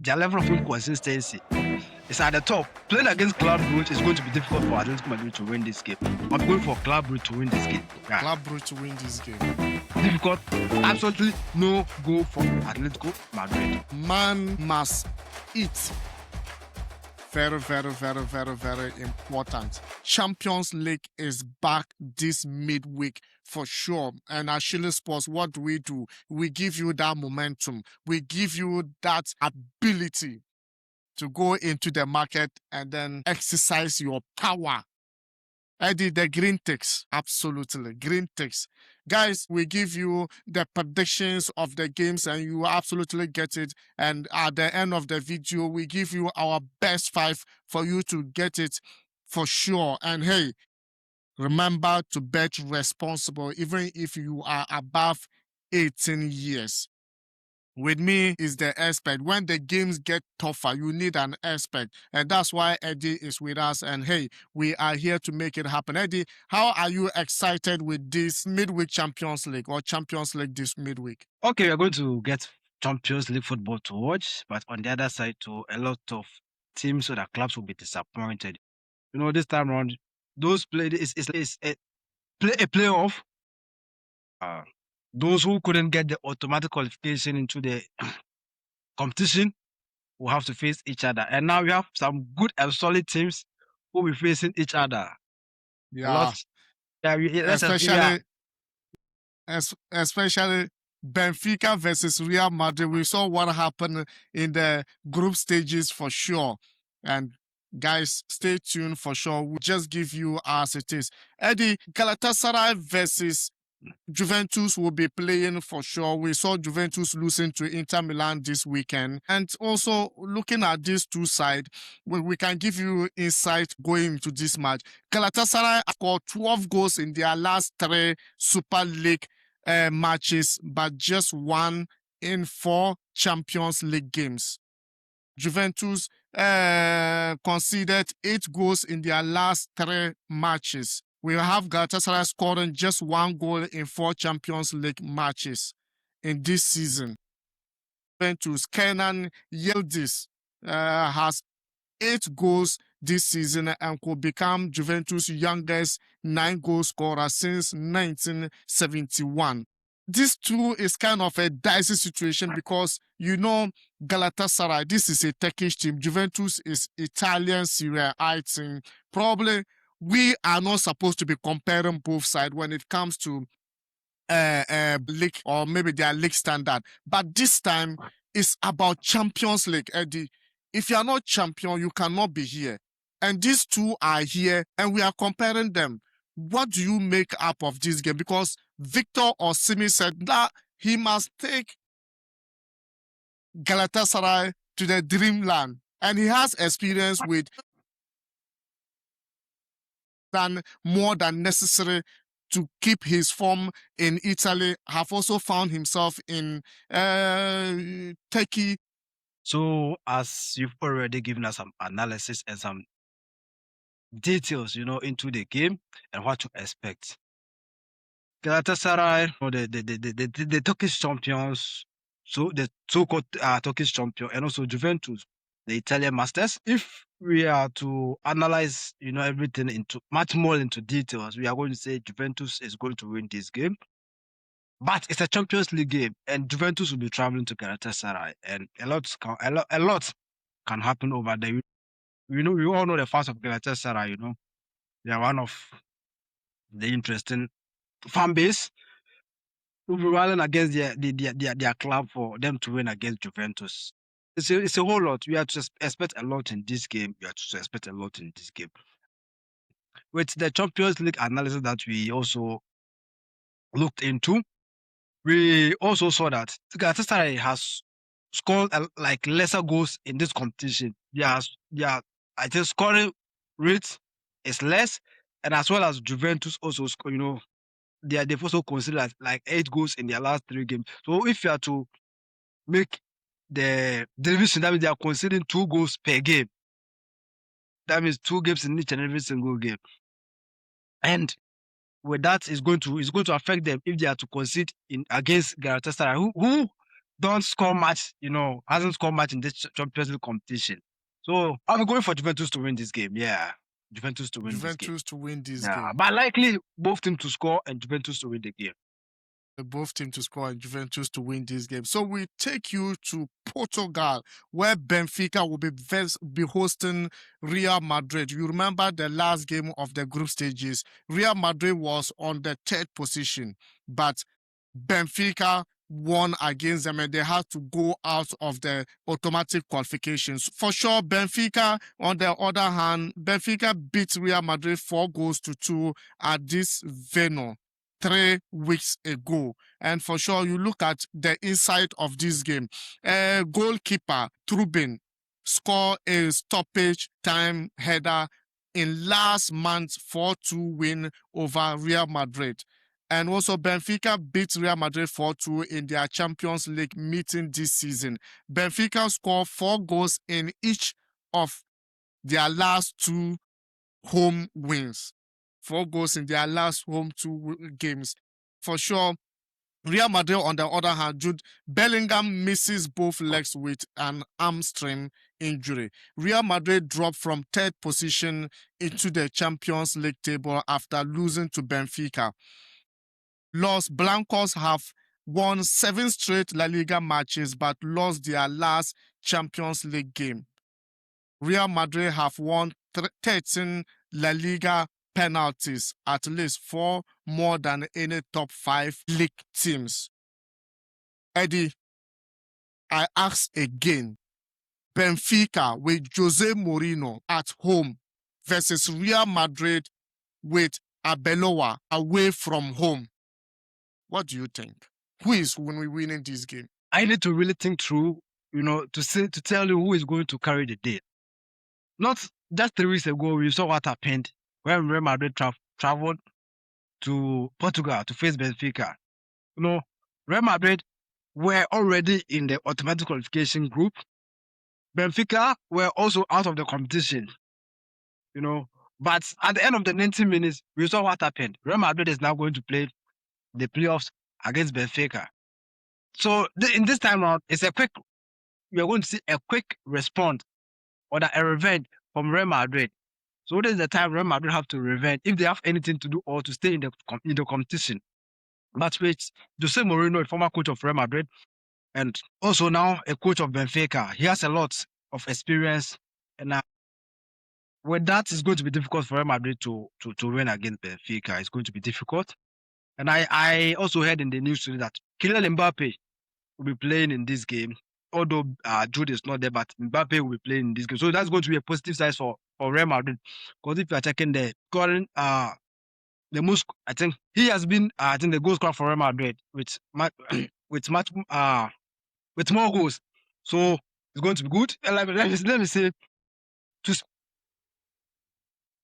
their level of inconsistency is at the top. Playing against Club Brugge is going to be difficult for Atlético Madrid to win this game. I'm going for Club Brugge to win this game. Yeah. Club Brugge to win this game. Difficult. Absolutely no goal for Atlético Madrid. Man must eat. Very, very, very, very, very important. Champions League is back this midweek for sure. And Ashili Sports, what do? We give you that momentum. We give you that ability to go into the market and then exercise your power. Eddy, the green ticks. Absolutely. Green ticks. Guys, we give you the predictions of the games and you absolutely get it. And at the end of the video, we give you our best 5 for you to get it for sure. And hey, remember to bet responsible even if you are above 18 years. With me is the expert. When the games get tougher, you need an expert. And that's why Eddy is with us. And hey, we are here to make it happen. Eddy, how are you excited with this midweek Champions League or Champions League this midweek? Okay, we are going to get Champions League football to watch, but on the other side, too, a lot of teams or the clubs will be disappointed. You know, this time around, those played is a playoff. Those who couldn't get the automatic qualification into the competition will have to face each other. And now we have some good and solid teams who will be facing each other. Yeah. Especially Benfica versus Real Madrid. We saw what happened in the group stages for sure. And guys, stay tuned for sure. We'll just give you as it is. Eddy, Galatasaray versus Juventus will be playing for sure. We saw Juventus losing to Inter Milan this weekend. And also looking at these two sides, we can give you insight going into this match. Galatasaray scored 12 goals in their last 3 Super League matches, but just 1 in 4 Champions League games. Juventus conceded 8 goals in their last 3 matches. We have Galatasaray scoring just 1 goal in 4 Champions League matches in this season. Juventus, Kenan Yildiz has 8 goals this season and could become Juventus' youngest 9-goal scorer since 1971. This too is kind of a dicey situation because, you know, Galatasaray, this is a Turkish team. Juventus is Italian Serie A team. Probably we are not supposed to be comparing both sides when it comes to league or maybe their league standard. But this time, it's about Champions League, Eddy. If you are not champion, you cannot be here. And these two are here, and we are comparing them. What do you make up of this game? Because Victor Osimhen said that he must take Galatasaray to the dreamland. And he has experience with more than necessary to keep his form in Italy, have also found himself in Turkey. So, as you've already given us some analysis and some details, you know, into the game and what to expect. Galatasaray, the Turkish champions, so the so-called Turkish champion, and also Juventus, the Italian masters. If we are to analyze, you know, everything into much more into details, we are going to say Juventus is going to win this game. But it's a Champions League game, and Juventus will be traveling to Galatasaray, and a lot can happen over there. You know, we all know the fans of Galatasaray. You know, they are one of the interesting fan base. We'll be rallying against their club for them to win against Juventus. It's a whole lot. We have to expect a lot in this game. With the Champions League analysis that we also looked into, we also saw that Galatasaray has scored like lesser goals in this competition. I think scoring rate is less, and as well as Juventus also score, you know, they've also considered like 8 goals in their last 3 games. So if you are to make the division, that means they are conceding 2 goals per game. That means 2 games in each and every single game. And with that, is going to affect them if they are to concede against Galatasaray, who don't score much, hasn't scored much in this Champions League competition. So I'm going for Juventus to win this game. Yeah, Juventus to win this game. Juventus to win this Yeah, game. but likely both teams to score and Juventus to win the game. Both teams to score and Juventus to win this game. So we take you to Portugal, where Benfica will be hosting Real Madrid. You remember the last game of the group stages. Real Madrid was on the third position, but Benfica won against them and they had to go out of the automatic qualifications. For sure, Benfica, on the other hand, Benfica beat Real Madrid 4-2 at this venue 3 weeks ago. And for sure, you look at the inside of this game. Goalkeeper Trubin scored a stoppage time header in last month's 4-2 win over Real Madrid. And also, Benfica beat Real Madrid 4-2 in their Champions League meeting this season. Benfica scored 4 goals in each of their last 2 home wins. 4 goals in their last home 2 games. For sure, Real Madrid, on the other hand, Jude Bellingham misses both legs with an hamstring injury. Real Madrid dropped from 3rd position into the Champions League table after losing to Benfica. Los Blancos have won 7 straight La Liga matches but lost their last Champions League game. Real Madrid have won 13 La Liga penalties, at least 4 more than any top 5 league teams. Eddie, I ask again, Benfica with Jose Mourinho at home versus Real Madrid with Arbeloa away from home. What do you think? Who is winning this game? I need to really think through, to tell you who is going to carry the day. Not just 3 weeks ago, we saw what happened when Real Madrid traveled to Portugal to face Benfica. Real Madrid were already in the automatic qualification group. Benfica were also out of the competition. But at the end of the 90 minutes, we saw what happened. Real Madrid is now going to play the playoffs against Benfica. So in this time around, we are going to see a quick response or a revenge from Real Madrid. So this is the time Real Madrid have to revenge if they have anything to do or to stay in the competition. But with Jose Mourinho, a former coach of Real Madrid, and also now a coach of Benfica, he has a lot of experience, and with that, it's going to be difficult for Real Madrid to win against Benfica. It's going to be difficult. And I also heard in the news today that Kylian Mbappe will be playing in this game. Although Jude is not there, but Mbappe will be playing in this game. So that's going to be a positive side for Real Madrid. Because if you are checking the current, the most, I think he has been, the goal scorer for Real Madrid with more goals. So it's going to be good. And let me say, to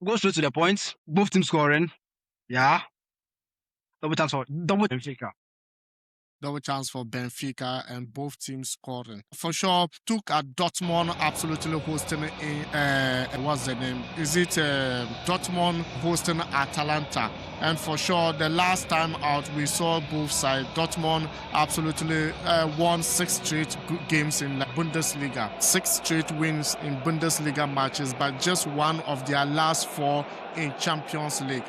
go straight to the points. Both teams scoring. Yeah. Double chance for Benfica. Double chance for Benfica and both teams scoring. For sure, took at Dortmund absolutely hosting what's the name? Is it Dortmund hosting Atalanta? And for sure, the last time out, we saw both sides. Dortmund absolutely won 6 straight games in the Bundesliga. 6 straight wins in Bundesliga matches, but just one of their last 4 in Champions League.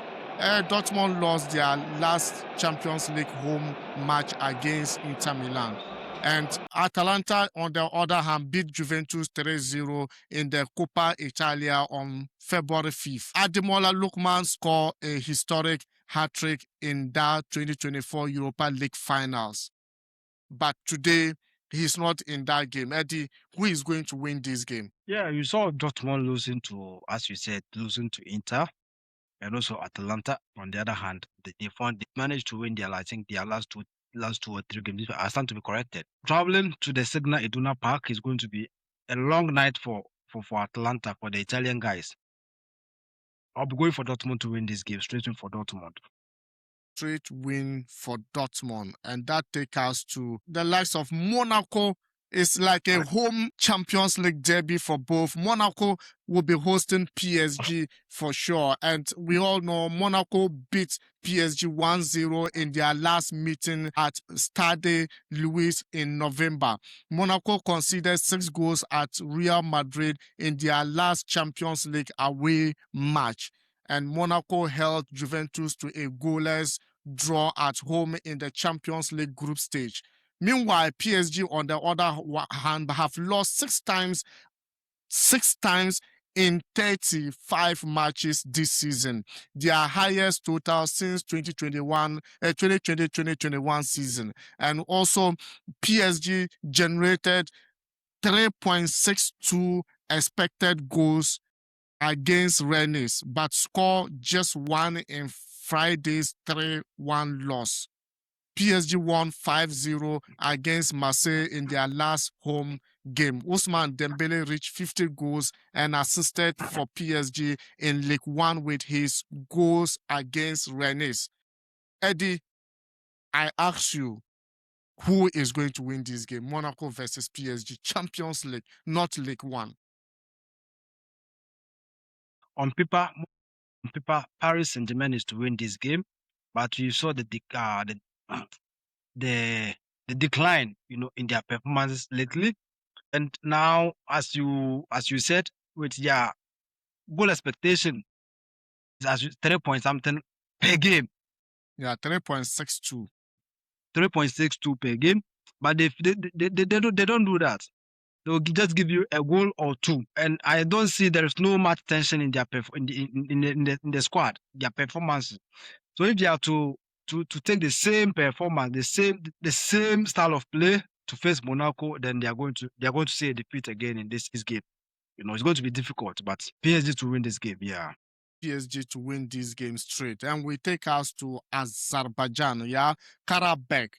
Dortmund lost their last Champions League home match against Inter Milan. And Atalanta, on the other hand, beat Juventus 3-0 in the Coppa Italia on February 5th. Ademola Lookman scored a historic hat-trick in that 2024 Europa League finals. But today, he's not in that game. Eddie, who is going to win this game? Yeah, you saw Dortmund losing to, as you said, losing to Inter. And also Atalanta, on the other hand, they managed to win their last 2 or 3 games. I stand to be corrected. Traveling to the Signal Iduna Park is going to be a long night for Atalanta, for the Italian guys. I'll be going for Dortmund to win this game. Straight win for Dortmund. Straight win for Dortmund. And that takes us to the likes of Monaco It's like a home Champions League derby for both. Monaco will be hosting PSG for sure. And we all know Monaco beat PSG 1-0 in their last meeting at Stade Louis in November. Monaco conceded 6 goals at Real Madrid in their last Champions League away match. And Monaco held Juventus to a goalless draw at home in the Champions League group stage. Meanwhile, PSG, on the other hand, have lost 6 times in 35 matches this season, their highest total since 2020-2021 season. And also, PSG generated 3.62 expected goals against Rennes, but scored just 1 in Friday's 3-1 loss. PSG won 5-0 against Marseille in their last home game. Ousmane Dembele reached 50 goals and assisted for PSG in League One with his goals against Rennes. Eddie, I ask you, who is going to win this game? Monaco versus PSG, Champions League, not League One. On paper, Paris Saint-Germain is to win this game, but you saw the decline, in their performances lately. And now, as you said, with their goal expectation is as 3 point something per game. Yeah, 3.62. 3.62 per game, but they don't do that. They'll just give you a goal or two, and I don't see there is no much tension in their in the squad, their performances. So if they are to take the same performance, the same style of play to face Monaco, then they are going to see a defeat again in this game. It's going to be difficult, but PSG to win this game, yeah. PSG to win this game straight. And we take us to Azerbaijan, yeah? Qarabag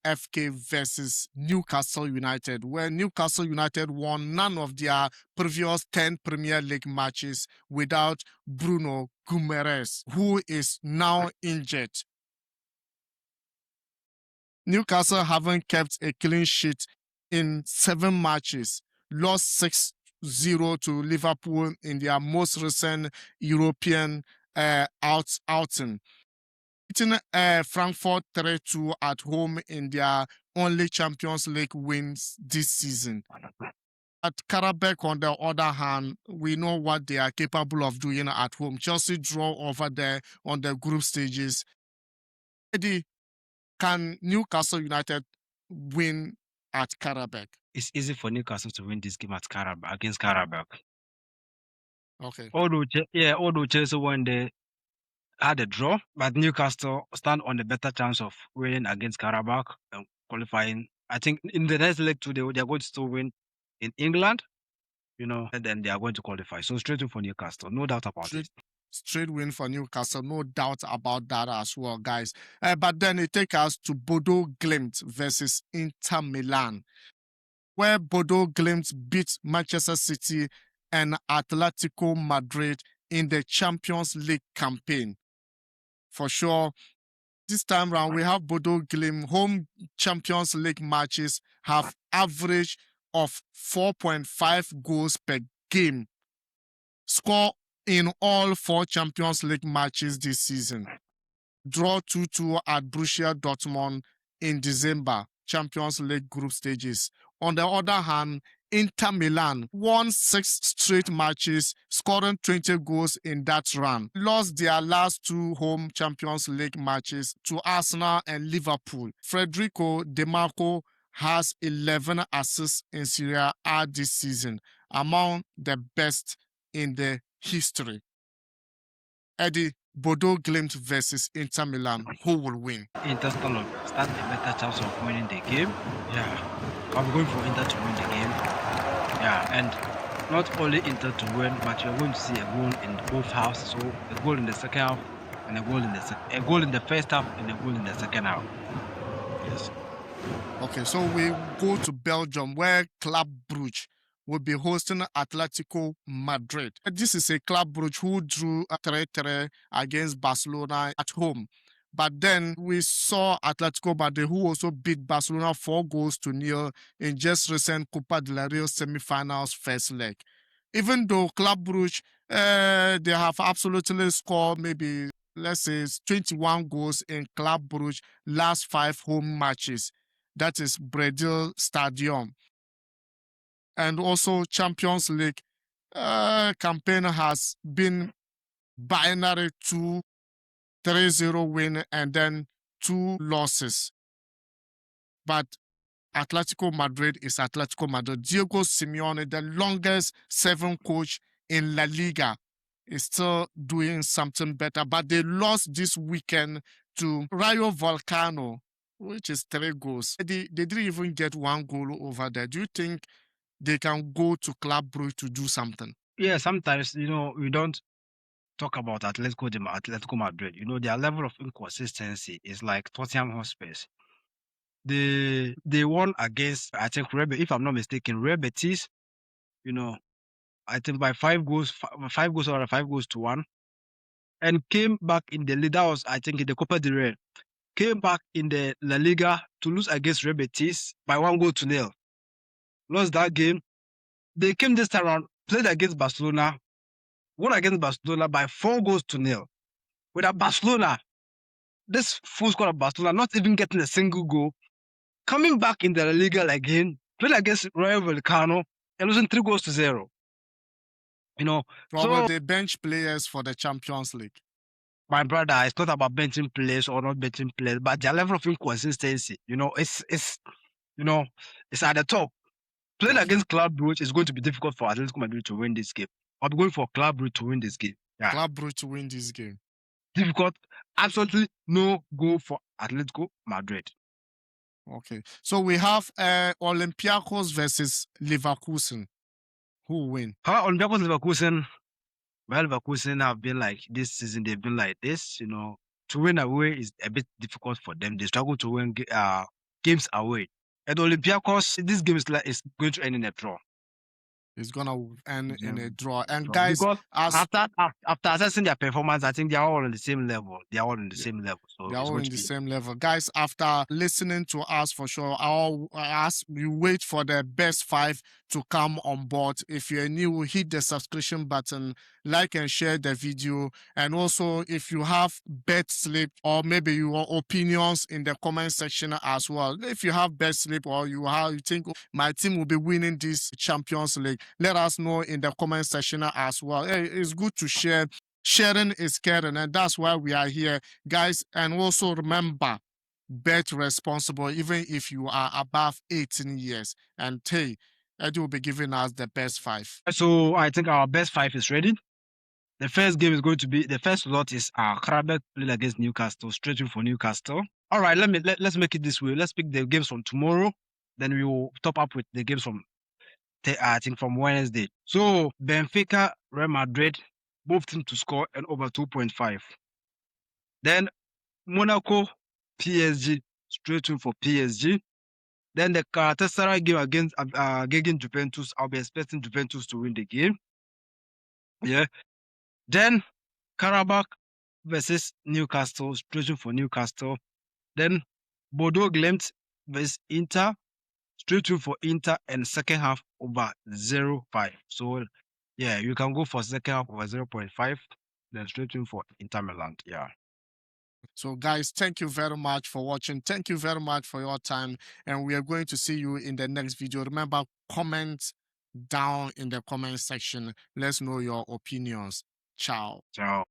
FK versus Newcastle United, where Newcastle United won none of their previous 10 Premier League matches without Bruno Guimaraes, who is now injured. Newcastle haven't kept a clean sheet in 7 matches, lost 6-0 to Liverpool in their most recent European outing. Beating Frankfurt 3-2 at home in their only Champions League wins this season. At Qarabag, on the other hand, we know what they are capable of doing at home. Chelsea draw over there on the group stages. Eddie, can Newcastle United win at Qarabag? It's easy for Newcastle to win this game against Qarabag. Okay. Although Chelsea won the had a draw, but Newcastle stand on the better chance of winning against Qarabag and qualifying. I think in the next leg today, they are going to still win in England, and then they are going to qualify. So straight win for Newcastle, no doubt about it. Straight win for Newcastle, no doubt about that as well, guys. But then it takes us to Bodø Glimt versus Inter Milan, where Bodø Glimt beat Manchester City and Atlético Madrid in the Champions League campaign. For sure, this time round, we have Bodø Glimt home Champions League matches have average of 4.5 goals per game. Score in all 4 Champions League matches this season. Draw 2-2 at Borussia Dortmund in December, Champions League group stages. On the other hand, Inter Milan won 6 straight matches, scoring 20 goals in that run. Lost their last 2 home Champions League matches to Arsenal and Liverpool. Federico Di Marco has 11 assists in Serie A this season, among the best in the history. Eddie, Bodø Glimt versus Inter Milan, who will win? Inter stand a better chance of winning the game. Yeah, I'm going for Inter to win the game. Yeah, and not only Inter to win, but you're going to see a goal in both halves. So a goal in the second half and a goal in the first half and a goal in the second half. Yes. Okay, so we go to Belgium, where Club Brugge will be hosting Atlético Madrid. This is a Club Brugge who drew 3-3 against Barcelona at home. But then we saw Atlético Madrid, who also beat Barcelona 4-0 in just recent Copa del Rey semi-finals first leg. Even though Club Brugge, they have absolutely scored maybe, let's say, 21 goals in Club Brugge last 5 home matches. That is Bredil Stadium. And also Champions League campaign has been binary 2-3-0 win and then 2 losses. But Atletico Madrid is Atletico Madrid. Diego Simeone, the longest 7 coach in La Liga, is still doing something better. But they lost this weekend to Rayo Vallecano, which is 3 goals. They didn't even get 1 goal over there. Do you think they can go to Club Brugge to do something? Yeah, sometimes, we don't talk about Atletico Madrid. Their level of inconsistency is like Tottenham Hotspurs. They won against, I think, if I'm not mistaken, Real Betis, I think by 5 goals, 5 goals to 1, and came back in the lead. That was, I think, in the Copa del Rey. Came back in the La Liga to lose against Real Betis by 1-0. Lost that game. They came this time around, played against Barcelona, won against Barcelona by 4-0. With Barcelona, this full squad of Barcelona not even getting a single goal, coming back in the La Liga again, played against Rayo Vallecano and losing 3-0. Probably they bench players for the Champions League. My brother, it's not about benching players or not benching players, but their level of inconsistency, it's at the top. Playing against Club Brugge is going to be difficult for Atletico Madrid to win this game. I'm going for Club Brugge to win this game. Yeah. Club Brugge to win this game. Difficult. Absolutely no goal for Atletico Madrid. Okay. So we have Olympiacos versus Leverkusen. Who win? Olympiacos Leverkusen. Well, Leverkusen have been like this season. They've been like this. To win away is a bit difficult for them. They struggle to win games away. And Olympiacos, this game is going to end in a draw. It's gonna end in a draw. And guys, because after assessing their performance, I think they are all on the same level. They are all on the same level. So they are all in the same level. Guys, after listening to us for sure, I'll ask you wait for the best 5 to come on board. If you're new, hit the subscription button, like and share the video. And also, if you have bet slip or maybe your opinions in the comment section as well. If you have bet slip or you think my team will be winning this Champions League, let us know in the comment section as well. It's good to share. Sharing is caring, and that's why we are here, guys. And also remember, bet responsible, even if you are above 18 years. And hey, Eddie will be giving us the best 5. So I think our best 5 is ready. The first game is going to be, the first lot is Qarabag playing against Newcastle, straight in for Newcastle. All right, let's make it this way. Let's pick the games from tomorrow. Then we will top up with the games from, I think, from Wednesday. So Benfica, Real Madrid, both teams to score and over 2.5. Then Monaco, PSG, straight in for PSG. Then the Galatasaray game against Juventus. I'll be expecting Juventus to win the game. Yeah. Then Qarabag versus Newcastle, straight in for Newcastle. Then Bodø Glimt versus Inter, straight in for Inter, and second half over 0.5. So yeah, you can go for second half over 0.5, then straight in for Inter Milan. Yeah. So guys, thank you very much for watching. Thank you very much for your time. And we are going to see you in the next video. Remember, comment down in the comment section. Let's know your opinions. Ciao. Ciao.